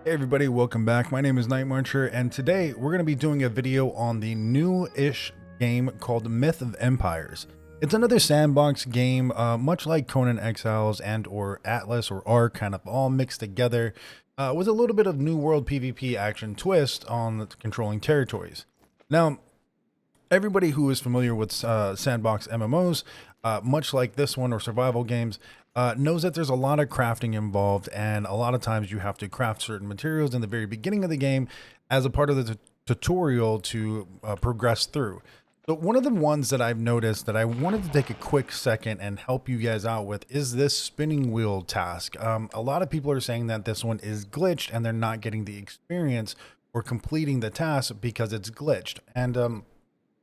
Hey everybody, welcome back. My name is MR-NIGHTMARCHER, and today we're going to be doing a video on the new-ish game called Myth of Empires. It's another sandbox game, much like Conan Exiles and or Atlas or Ark, kind of all mixed together, with a little bit of New World PvP action twist on the controlling territories. Now, everybody who is familiar with sandbox MMOs, much like this one or survival games, knows that there's a lot of crafting involved, and a lot of times you have to craft certain materials in the very beginning of the game as a part of the tutorial to progress through. So one of the ones that I've noticed that I wanted to take a quick second and help you guys out with is this spinning wheel task. A lot of people are saying that this one is glitched and they're not getting the experience or completing the task because it's glitched. And I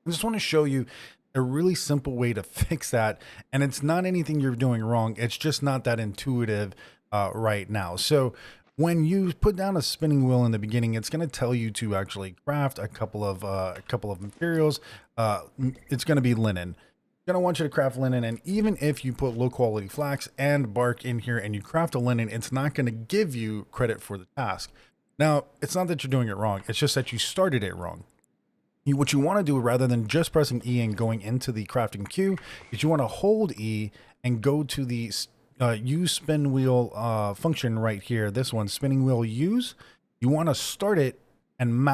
just want to show you a really simple way to fix that. And it's not anything you're doing wrong. It's just not that intuitive right now. So when you put down a spinning wheel in the beginning, it's going to tell you to actually craft a couple of materials. It's going to be linen. Going to want you to craft linen, and even if you put low quality flax and bark in here and you craft a linen, it's not going to give you credit for the task. Now, it's not that you're doing it wrong. It's just that you started it wrong. What you want to do, rather than just pressing E and going into the crafting queue, is you want to hold E and go to the use spin wheel function right here. This one, spinning wheel use. You want to start it and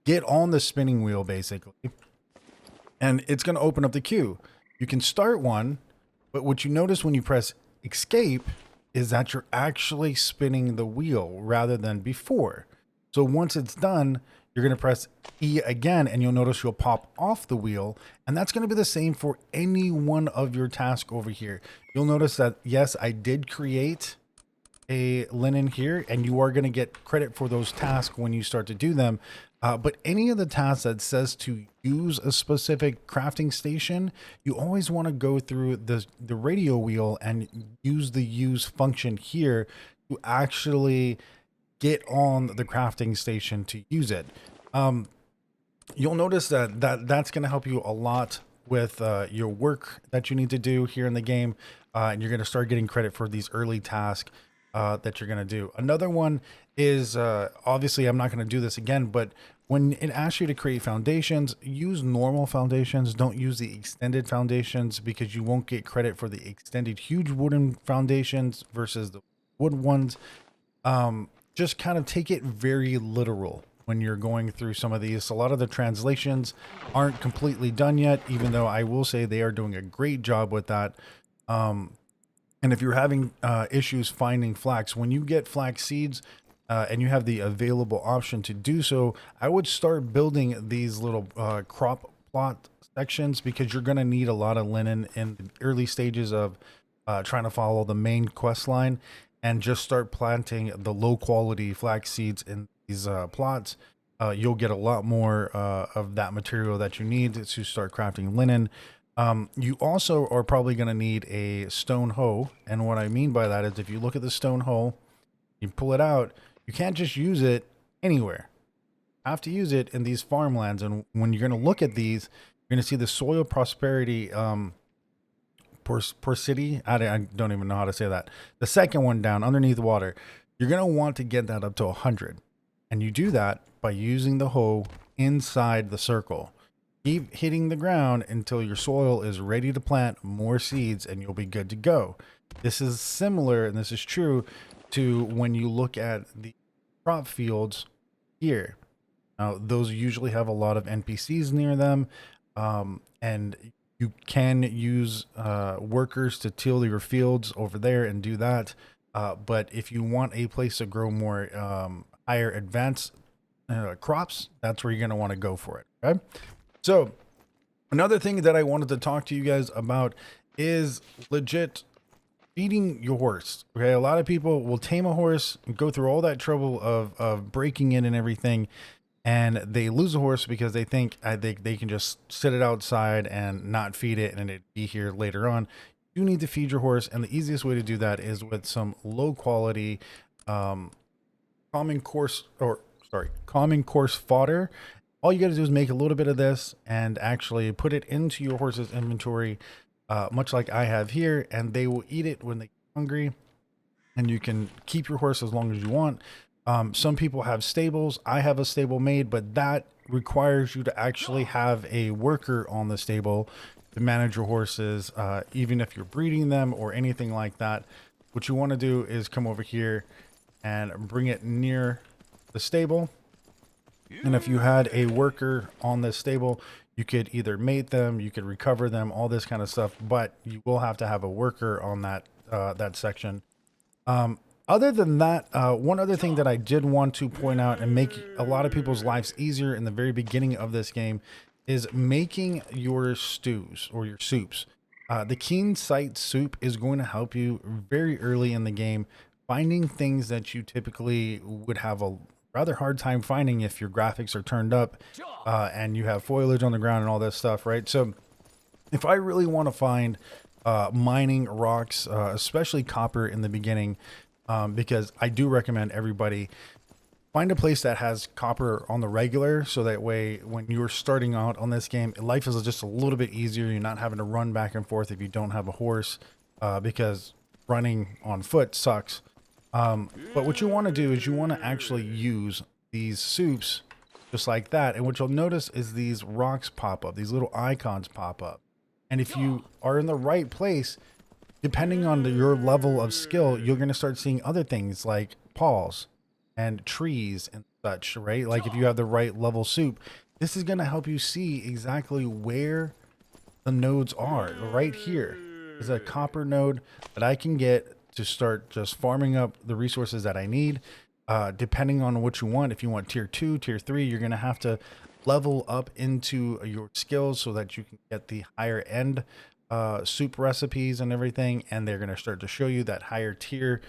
get on the spinning wheel basically, and it's going to open up the queue. You can start one, but what you notice when you press escape is that you're actually spinning the wheel rather than before. So once it's done, you're going to press E again, and you'll notice you'll pop off the wheel. And that's going to be the same for any one of your tasks over here. You'll notice that, yes, I did create a linen here, and you are going to get credit for those tasks when you start to do them. But any of the tasks that says to use a specific crafting station, you always want to go through the radio wheel and use the use function here to actually get on the crafting station to use it. You'll notice that's going to help you a lot with your work that you need to do here in the game, and you're going to start getting credit for these early tasks that you're going to do. Another one is, obviously I'm not going to do this again, but when it asks you to create foundations, use normal foundations. Don't use the extended foundations, because you won't get credit for the extended huge wooden foundations versus the wood ones. Just kind of take it very literal when you're going through some of these. A lot of the translations aren't completely done yet, even though I will say they are doing a great job with that. And if you're having issues finding flax, when you get flax seeds and you have the available option to do so, I would start building these little crop plot sections, because you're going to need a lot of linen in the early stages of trying to follow the main quest line. And just start planting the low quality flax seeds in these plots. You'll get a lot more of that material that you need to start crafting linen. You also are probably going to need a stone hoe. And what I mean by that is, if you look at the stone hoe, you pull it out, you can't just use it anywhere. You have to use it in these farmlands. And when you're going to look at these, you're going to see the soil prosperity porosity. I don't even know how to say that. The second one down underneath water, you're going to want to get that up to 100. And you do that by using the hoe inside the circle. Keep hitting the ground until your soil is ready to plant more seeds, and you'll be good to go. This is similar, and this is true, to when you look at the crop fields here. Now, those usually have a lot of NPCs near them, and you can use workers to till your fields over there and do that. But if you want a place to grow more higher advanced crops, that's where you're going to want to go for it. Okay. So another thing that I wanted to talk to you guys about is legit feeding your horse. Okay. A lot of people will tame a horse and go through all that trouble of breaking in and everything, and they lose a horse because they think they can just sit it outside and not feed it and it'd be here later on. You need to feed your horse, and the easiest way to do that is with some low quality common course fodder. All you got to do is make a little bit of this and actually put it into your horse's inventory, much like I have here, and they will eat it when they get hungry. and you can keep your horse as long as you want. Some people have stables. I have a stable made, but that requires you to actually have a worker on the stable to manage your horses, even if you're breeding them or anything like that. What you want to do is come over here and bring it near the stable. And if you had a worker on this stable, you could either mate them, you could recover them, all this kind of stuff, but you will have to have a worker on that that section. Other than that, one other thing that I did want to point out and make a lot of people's lives easier in the very beginning of this game is making your stews or your soups. The Keen Sight soup is going to help you very early in the game, finding things that you typically would have a rather hard time finding if your graphics are turned up and you have foliage on the ground and all this stuff, right? So if I really want to find mining rocks, especially copper in the beginning, because I do recommend everybody find a place that has copper on the regular, so that way when you're starting out on this game, life is just a little bit easier. You're not having to run back and forth if you don't have a horse, because running on foot sucks. But what you want to do is you want to actually use these soups just like that. And what you'll notice is these rocks pop up, these little icons pop up. And if you are in the right place, depending on your level of skill, you're going to start seeing other things like paws and trees and such, right? Like if you have the right level soup, this is going to help you see exactly where the nodes are. Right here is a copper node that I can get to start just farming up the resources that I need. Depending on what you want, if you want tier 2, tier 3, you're going to have to level up into your skills so that you can get the higher end soup recipes and everything, and they're going to start to show you that higher tier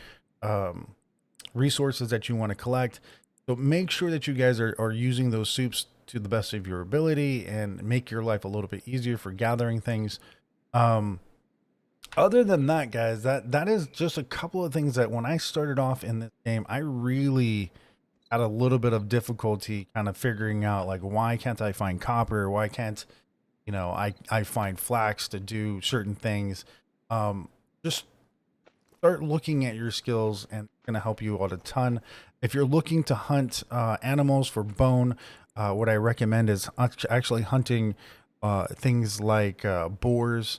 resources that you want to collect. So make sure that you guys are using those soups to the best of your ability and make your life a little bit easier for gathering things. Other than that, guys, that is just a couple of things that when I started off in this game, I really had a little bit of difficulty kind of figuring out, like, why can't I find copper? Why can't, you know, I find flax to do certain things? Just start looking at your skills, and it's going to help you out a ton. If you're looking to hunt animals for bone, what I recommend is actually hunting things like boars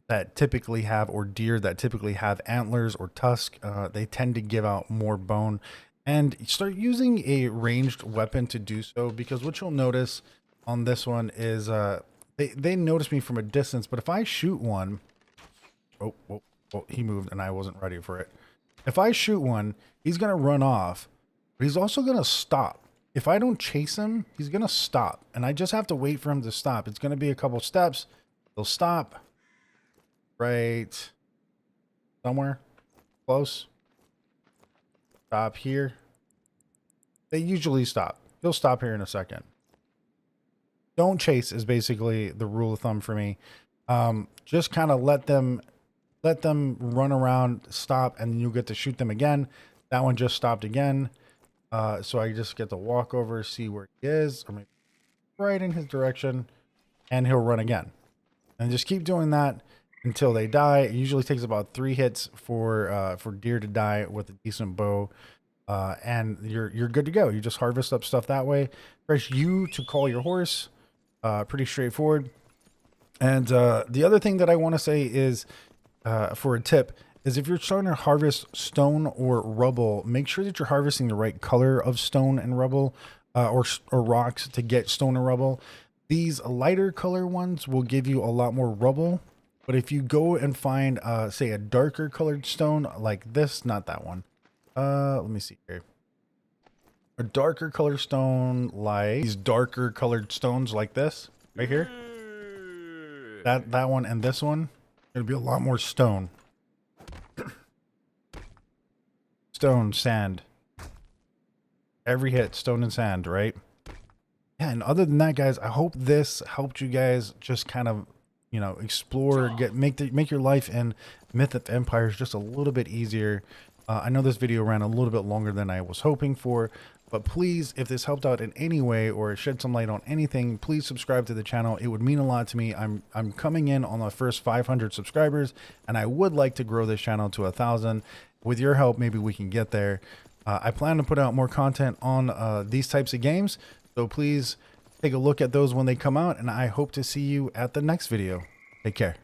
that typically have, or deer that typically have antlers or tusk. They tend to give out more bone. And start using a ranged weapon to do so, because what you'll notice on this one is they notice me from a distance, but if I shoot one, oh, he moved and I wasn't ready for it. If I shoot one, he's going to run off, but he's also going to stop. If I don't chase him, he's going to stop, and I just have to wait for him to stop. It's going to be a couple steps. He'll stop right somewhere close. Stop here. They usually stop. He'll stop here in a second. Don't chase is basically the rule of thumb for me. Just kind of let them run around, stop, and you'll get to shoot them again. That one just stopped again. So I just get to walk over, see where he is, or maybe right in his direction, and he'll run again. And just keep doing that until they die. It usually takes about 3 hits for deer to die with a decent bow, and you're good to go. You just harvest up stuff that way. Press U to call your horse. Pretty straightforward. And the other thing that I want to say is, for a tip, is if you're starting to harvest stone or rubble, make sure that you're harvesting the right color of stone and rubble, or rocks to get stone and rubble. These lighter color ones will give you a lot more rubble. But if you go and find, say, a darker colored stone like this, not that one. Let me see here. A darker colored stone, like these darker colored stones like this right here. That one and this one, it'll be a lot more stone. Stone, sand. Every hit, stone and sand, right? Yeah, and other than that, guys, I hope this helped you guys just kind of, you know, explore, make your life in Myth of Empires just a little bit easier. I know this video ran a little bit longer than I was hoping for, but please, if this helped out in any way or shed some light on anything, please subscribe to the channel. It would mean a lot to me. I'm coming in on the first 500 subscribers, and I would like to grow this channel to 1,000. With your help, maybe we can get there. I plan to put out more content on these types of games, so please take a look at those when they come out, and I hope to see you at the next video. Take care.